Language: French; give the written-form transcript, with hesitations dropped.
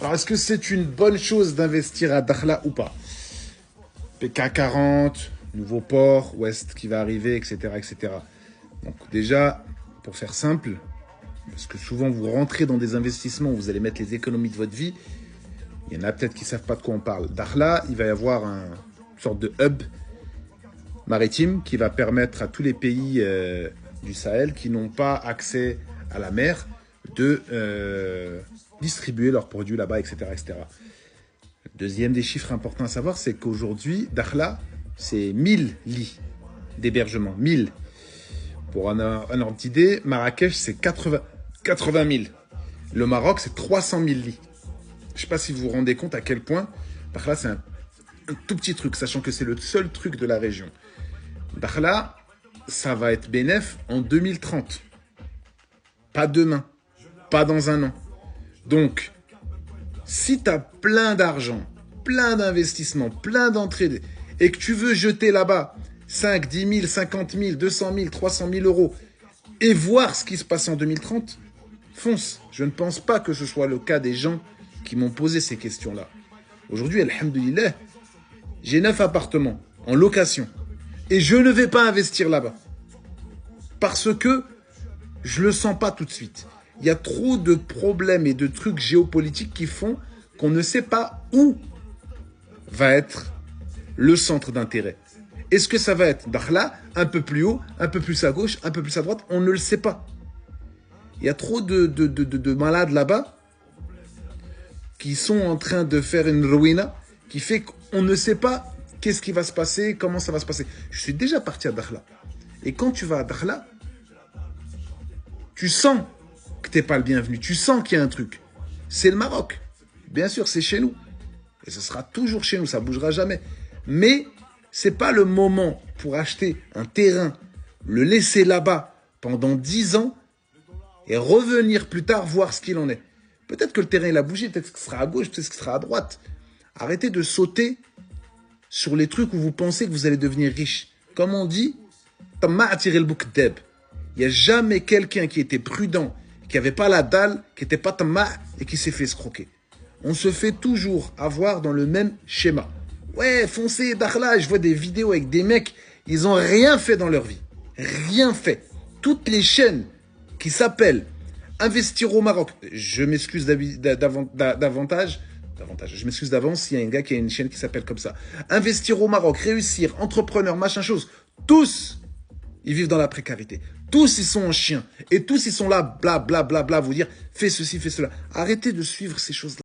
Alors, est-ce que c'est une bonne chose d'investir à Dakhla ou pas? PK40, nouveau port, Ouest qui va arriver, etc., etc. Donc déjà, pour faire simple, parce que souvent vous rentrez dans des investissements où vous allez mettre les économies de votre vie, il y en a peut-être qui ne savent pas de quoi on parle. Dakhla, il va y avoir une sorte de hub maritime qui va permettre à tous les pays du Sahel qui n'ont pas accès à la mer de distribuer leurs produits là-bas, etc., etc. Deuxième des chiffres importants à savoir, c'est qu'aujourd'hui, Dakhla, c'est 1000 lits d'hébergement. 1000. Pour un ordre d'idée, Marrakech, c'est 80 000. Le Maroc, c'est 300 000 lits. Je ne sais pas si vous vous rendez compte à quel point Dakhla, c'est un tout petit truc, sachant que c'est le seul truc de la région. Dakhla, ça va être bénéf en 2030. Pas demain. Pas dans un an. Donc, si tu as plein d'argent, plein d'investissements, plein d'entrées, et que tu veux jeter là-bas 5, 10 000, 50 000, 200 000, 300 000 euros, et voir ce qui se passe en 2030, fonce. Je ne pense pas que ce soit le cas des gens qui m'ont posé ces questions-là. Aujourd'hui, alhamdoulilah, j'ai 9 appartements en location, et je ne vais pas investir là-bas. Parce que je ne le sens pas tout de suite. Il y a trop de problèmes et de trucs géopolitiques qui font qu'on ne sait pas où va être le centre d'intérêt. Est-ce que ça va être Dakhla, un peu plus haut, un peu plus à gauche, un peu plus à droite? On ne le sait pas. Il y a trop de malades là-bas qui sont en train de faire une ruina qui fait qu'on ne sait pas qu'est-ce qui va se passer, comment ça va se passer. Je suis déjà parti à Dakhla. Et quand tu vas à Dakhla, tu sens que tu n'es pas le bienvenu. Tu sens qu'il y a un truc. C'est le Maroc. Bien sûr, c'est chez nous. Et ce sera toujours chez nous, ça ne bougera jamais. Mais ce n'est pas le moment pour acheter un terrain, le laisser là-bas pendant 10 ans et revenir plus tard voir ce qu'il en est. Peut-être que le terrain il a bougé, peut-être que ce sera à gauche, peut-être que ce sera à droite. Arrêtez de sauter sur les trucs où vous pensez que vous allez devenir riche. Comme on dit, Tamma a tiré le bouc d'Eb. Il n'y a jamais quelqu'un qui était prudent, qui n'avait pas la dalle, qui n'était pas tamma et qui s'est fait escroquer. On se fait toujours avoir dans le même schéma. Ouais, foncez, Dakhla, je vois des vidéos avec des mecs, ils n'ont rien fait dans leur vie. Rien fait. Toutes les chaînes qui s'appellent Investir au Maroc, je m'excuse davantage, je m'excuse d'avance s'il y a un gars qui a une chaîne qui s'appelle comme ça. Investir au Maroc, réussir, entrepreneur, machin chose, tous, ils vivent dans la précarité. Tous, ils sont en chien. Et tous, ils sont là, bla, bla, bla, bla, vous dire, fais ceci, fais cela. Arrêtez de suivre ces choses-là.